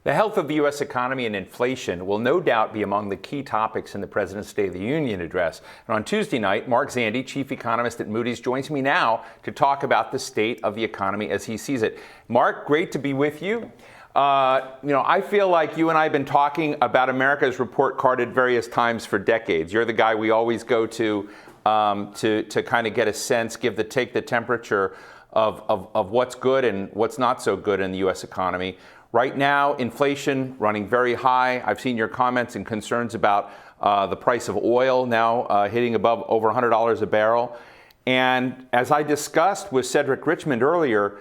The health of the U.S. economy and inflation will no doubt be among the key topics in the President's State of the Union address. And on Tuesday night, Mark Zandi, chief economist at Moody's, joins me now to talk about the state of the economy as he sees it. Mark, great to be with you. I feel like you and I have been talking about America's report card at various times for decades. You're the guy we always go to kind of get a sense, take the temperature of what's good and what's not so good in the U.S. economy. Right now, inflation running very high. I've seen your comments and concerns about the price of oil now hitting above over $100 a barrel. And as I discussed with Cedric Richmond earlier,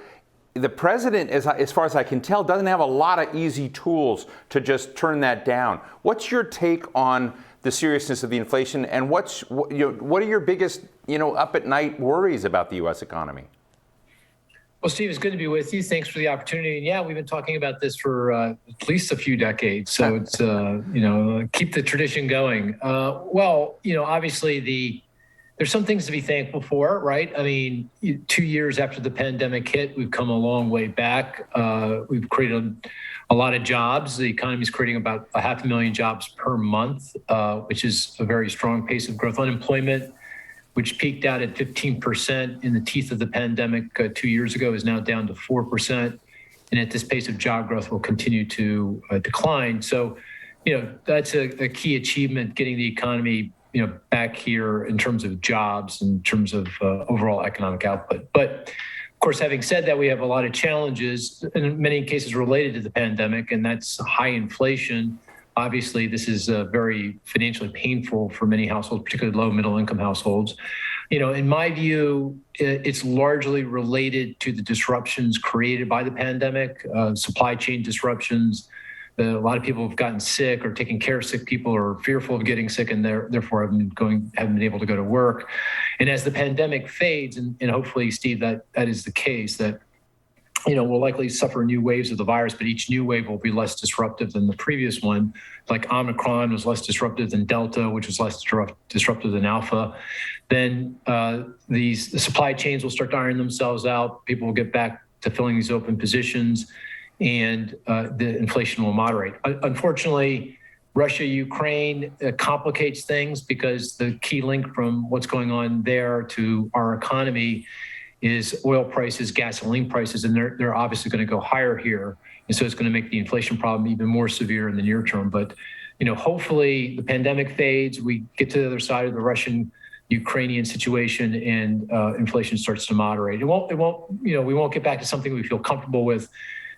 the president, as far as I can tell, doesn't have a lot of easy tools to just turn that down. What's your take on the seriousness of the inflation, and what are your biggest up at night worries about the U.S. economy? Well, Steve, it's good to be with you. Thanks for the opportunity. And yeah, we've been talking about this for at least a few decades. So it's, keep the tradition going. Obviously there's some things to be thankful for, right? I mean, 2 years after the pandemic hit, we've come a long way back. We've created a lot of jobs. The economy is creating about 500,000 jobs per month, which is a very strong pace of growth. Unemployment, which peaked out at 15% in the teeth of the pandemic 2 years ago, is now down to 4%. And at this pace of job growth will continue to decline. So, that's a key achievement, getting the economy, back here in terms of jobs, in terms of overall economic output. But of course, having said that, we have a lot of challenges, in many cases related to the pandemic, and that's high inflation. Obviously, this is very financially painful for many households, particularly low middle income households. In my view, it's largely related to the disruptions created by the pandemic, supply chain disruptions. A lot of people have gotten sick or taking care of sick people or fearful of getting sick, and therefore haven't been able to go to work. And as the pandemic fades, and hopefully, Steve, that is the case, that we'll likely suffer new waves of the virus, but each new wave will be less disruptive than the previous one. Like Omicron was less disruptive than Delta, which was less disruptive than Alpha. Then the supply chains will start to iron themselves out. People will get back to filling these open positions, and the inflation will moderate. Unfortunately, Russia-Ukraine complicates things, because the key link from what's going on there to our economy is oil prices, gasoline prices, and they're obviously going to go higher here. And so it's going to make the inflation problem even more severe in the near term. But, hopefully the pandemic fades, we get to the other side of the Russian-Ukrainian situation, and inflation starts to moderate. We won't get back to something we feel comfortable with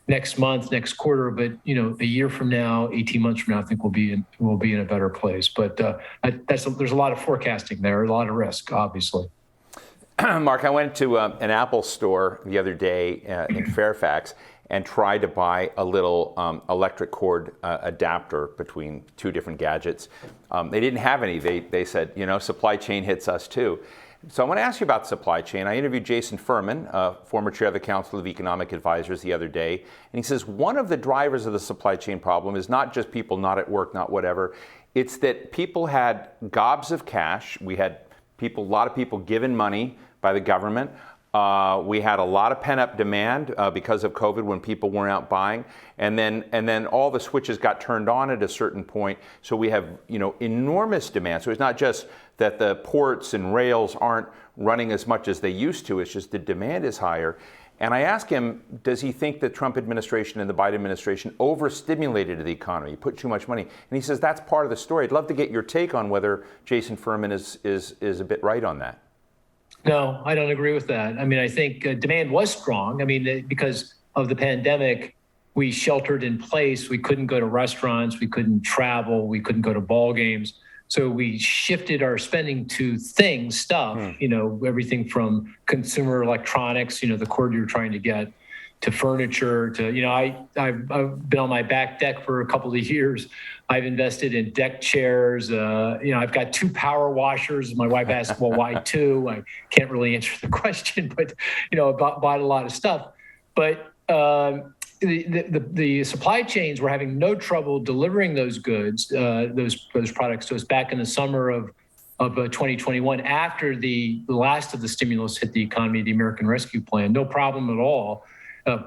next month, next quarter, but a year from now, 18 months from now, I think we'll be in a better place. But there's a lot of forecasting there, a lot of risk, obviously. Mark, I went to an Apple store the other day in Fairfax and tried to buy a little electric cord adapter between two different gadgets. They didn't have any. They said, supply chain hits us too. So I want to ask you about supply chain. I interviewed Jason Furman, former chair of the Council of Economic Advisors, the other day, and he says one of the drivers of the supply chain problem is not just people not at work, not whatever. It's that people had gobs of cash. We had a lot of people given money by the government. We had a lot of pent-up demand because of COVID when people weren't out buying, and then all the switches got turned on at a certain point. So we have enormous demand. So it's not just that the ports and rails aren't running as much as they used to. It's just the demand is higher. And I asked him, does he think the Trump administration and the Biden administration overstimulated the economy, put too much money? And he says that's part of the story. I'd love to get your take on whether Jason Furman is a bit right on that. No, I don't agree with that. I mean, I think demand was strong. I mean, because of the pandemic, we sheltered in place. We couldn't go to restaurants. We couldn't travel. We couldn't go to ball games. So we shifted our spending to stuff, everything from consumer electronics, the cord you're trying to get, to furniture, to, I've been on my back deck for a couple of years. I've invested in deck chairs. I've got 2 power washers. My wife asked, well, why 2? I can't really answer the question, but, bought a lot of stuff. But the supply chains were having no trouble delivering those goods, those products to us back in the summer of 2021, after the last of the stimulus hit the economy, the American Rescue Plan. No problem at all.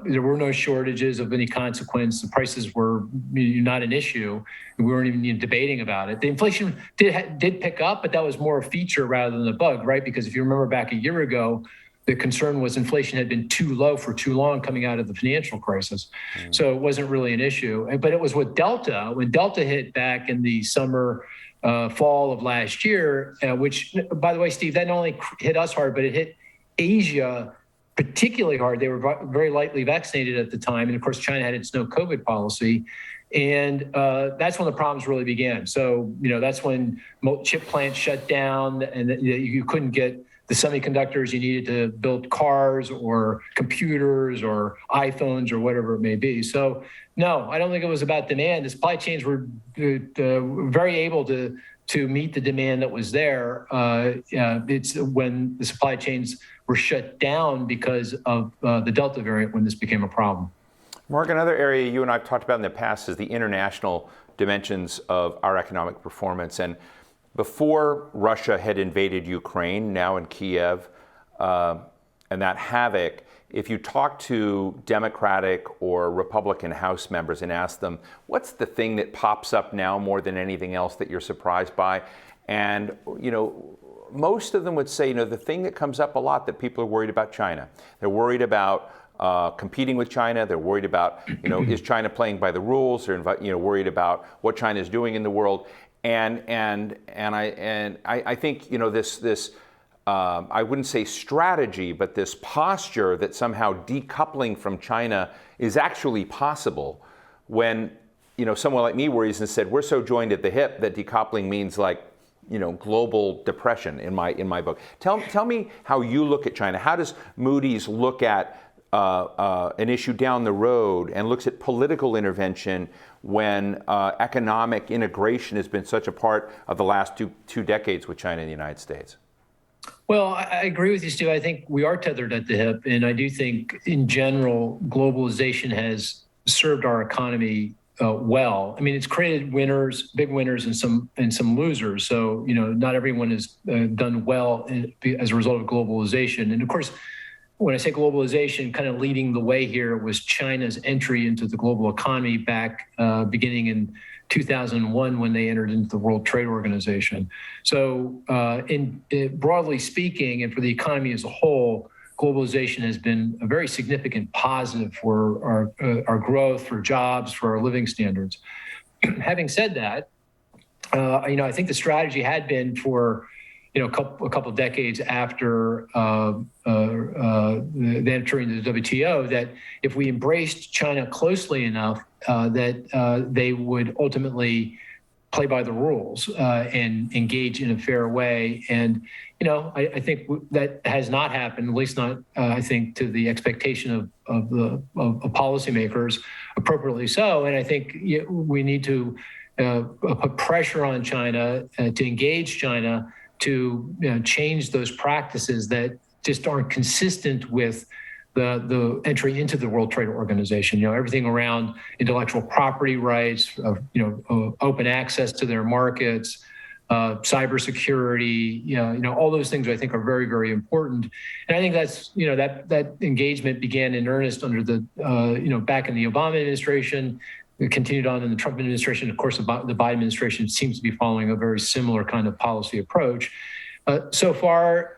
There were no shortages of any consequence. The prices were not an issue. We weren't even debating about it. The inflation did pick up, but that was more a feature rather than a bug, right? Because if you remember back a year ago, the concern was inflation had been too low for too long coming out of the financial crisis. So it wasn't really an issue. But it was with Delta, when Delta hit back in the summer, fall of last year, which, by the way, Steve, that not only hit us hard, but it hit Asia particularly hard. They were very lightly vaccinated at the time. And of course, China had its no COVID policy. And that's when the problems really began. So, that's when chip plants shut down and you couldn't get the semiconductors you needed to build cars or computers or iPhones or whatever it may be. So, no, I don't think it was about demand. The supply chains were very able to meet the demand that was there. It's when the supply chains were shut down because of the Delta variant when this became a problem. Mark, another area you and I have talked about in the past is the international dimensions of our economic performance. And before Russia had invaded Ukraine, now in Kiev, and that havoc, if you talk to Democratic or Republican House members and ask them, what's the thing that pops up now more than anything else that you're surprised by? And, most of them would say, the thing that comes up a lot, that people are worried about China. They're worried about competing with China. They're worried about, is China playing by the rules? They're worried about what China is doing in the world. And I think this I wouldn't say strategy, but this posture that somehow decoupling from China is actually possible when someone like me worries and said we're so joined at the hip that decoupling means like global depression in my book. Tell me how you look at China. How does Moody's look at an issue down the road and looks at political intervention when economic integration has been such a part of the last two decades with China and the United States? Well, I agree with you, Steve. I think we are tethered at the hip. And I do think, in general, globalization has served our economy well. I mean, it's created winners, big winners, and some losers. So, not everyone has done well as a result of globalization. And of course, when I say globalization, kind of leading the way here was China's entry into the global economy back beginning in 2001 when they entered into the World Trade Organization. So broadly speaking, and for the economy as a whole, globalization has been a very significant positive for our growth, for jobs, for our living standards. Having said that, I think the strategy had been for a couple of decades after the entry into the WTO, that if we embraced China closely enough, that they would ultimately play by the rules and engage in a fair way. And I think that has not happened, at least not I think to the expectation of policymakers, appropriately so. And I think we need to put pressure on China to engage China to change those practices that just aren't consistent with the entry into the World Trade Organization. Everything around intellectual property rights, open access to their markets, cybersecurity, all those things I think are very, very important. And I think that's, that engagement began in earnest under the, back in the Obama administration. It continued on in the Trump administration. Of course, the Biden administration seems to be following a very similar kind of policy approach. So far,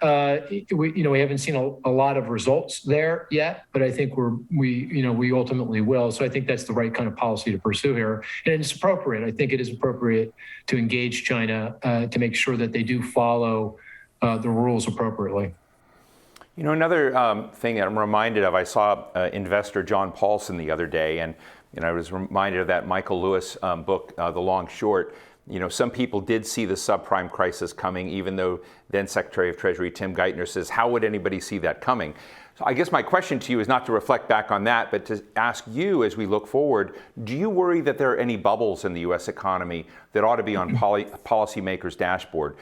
we haven't seen a lot of results there yet, but I think we ultimately will. So I think that's the right kind of policy to pursue here, and it's appropriate. I think it is appropriate to engage China to make sure that they do follow the rules appropriately. Another thing that I'm reminded of, I saw investor John Paulson the other day, and I was reminded of that Michael Lewis book, The Long Short. Some people did see the subprime crisis coming, even though then Secretary of Treasury Tim Geithner says, how would anybody see that coming? So I guess my question to you is not to reflect back on that, but to ask you as we look forward, do you worry that there are any bubbles in the U.S. economy that ought to be on policymakers' dashboard?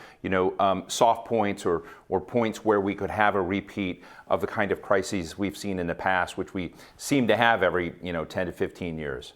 Soft points or points where we could have a repeat of the kind of crises we've seen in the past, which we seem to have every 10 to 15 years?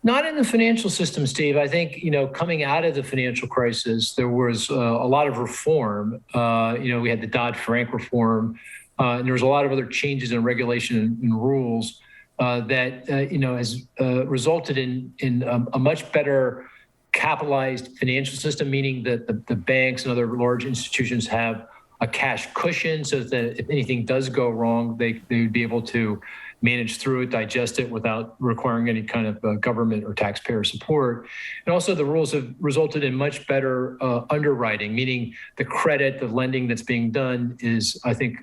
Not in the financial system, Steve. I think, coming out of the financial crisis, there was a lot of reform. We had the Dodd-Frank reform, and there's a lot of other changes in regulation and rules that has resulted in a much better capitalized financial system, meaning that the banks and other large institutions have a cash cushion so that if anything does go wrong, they would be able to manage through it, digest it without requiring any kind of government or taxpayer support. And also the rules have resulted in much better underwriting, meaning the credit, the lending that's being done is, I think,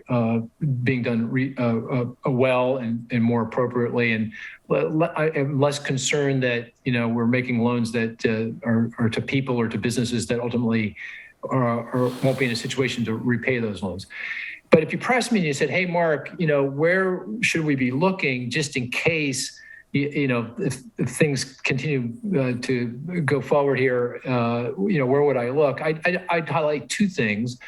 being done well and more appropriately. And I'm less concerned that, we're making loans that are to people or to businesses that ultimately or won't be in a situation to repay those loans. But if you pressed me and you said, "Hey, Mark, where should we be looking just in case, if things continue to go forward here, where would I look?" I'd highlight two things.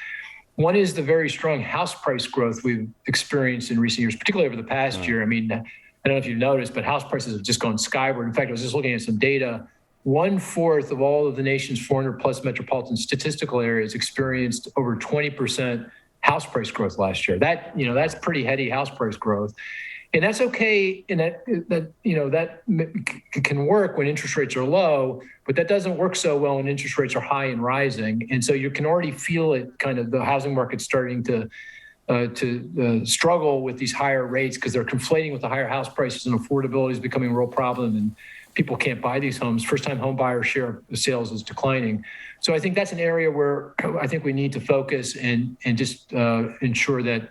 One is the very strong house price growth we've experienced in recent years, particularly over the past year. I mean, I don't know if you've noticed, but house prices have just gone skyward. In fact, I was just looking at some data. 1/4 of all of the nation's 400 plus metropolitan statistical areas experienced over 20% house price growth last year. That's pretty heady house price growth. And that's okay. And that can work when interest rates are low, but that doesn't work so well when interest rates are high and rising. And so you can already feel it, kind of the housing market starting to struggle with these higher rates because they're conflating with the higher house prices, and affordability is becoming a real problem, and people can't buy these homes. First-time home buyer share of sales is declining. So I think that's an area where I think we need to focus and just ensure that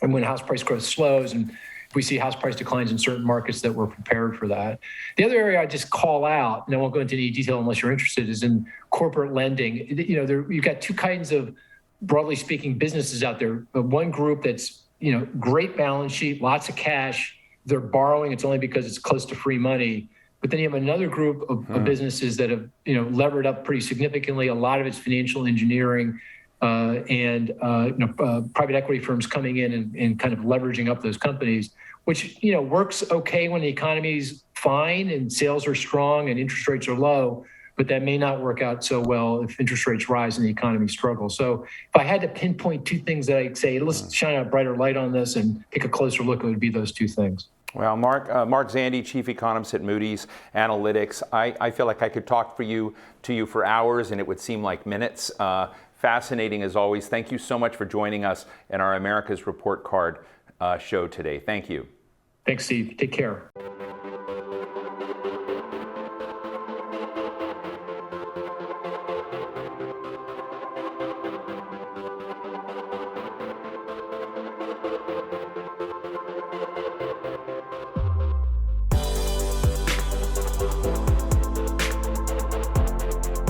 when house price growth slows and if we see house price declines in certain markets, that we're prepared for that. The other area I just call out, and I won't go into any detail unless you're interested, is in corporate lending. You've got two kinds of, broadly speaking, businesses out there. One group that's, great balance sheet, lots of cash. They're borrowing. It's only because it's close to free money. But then you have another group of businesses that have, levered up pretty significantly. A lot of it's financial engineering and private equity firms coming in and kind of leveraging up those companies, which, works okay when the economy's fine and sales are strong and interest rates are low. But that may not work out so well if interest rates rise and the economy struggles. So if I had to pinpoint two things that I'd say, let's shine a brighter light on this and take a closer look, it would be those two things. Well, Mark Zandi, Chief Economist at Moody's Analytics. I feel like I could talk to you for hours and it would seem like minutes. Fascinating as always. Thank you so much for joining us in our America's Report Card show today. Thank you. Thanks, Steve. Take care.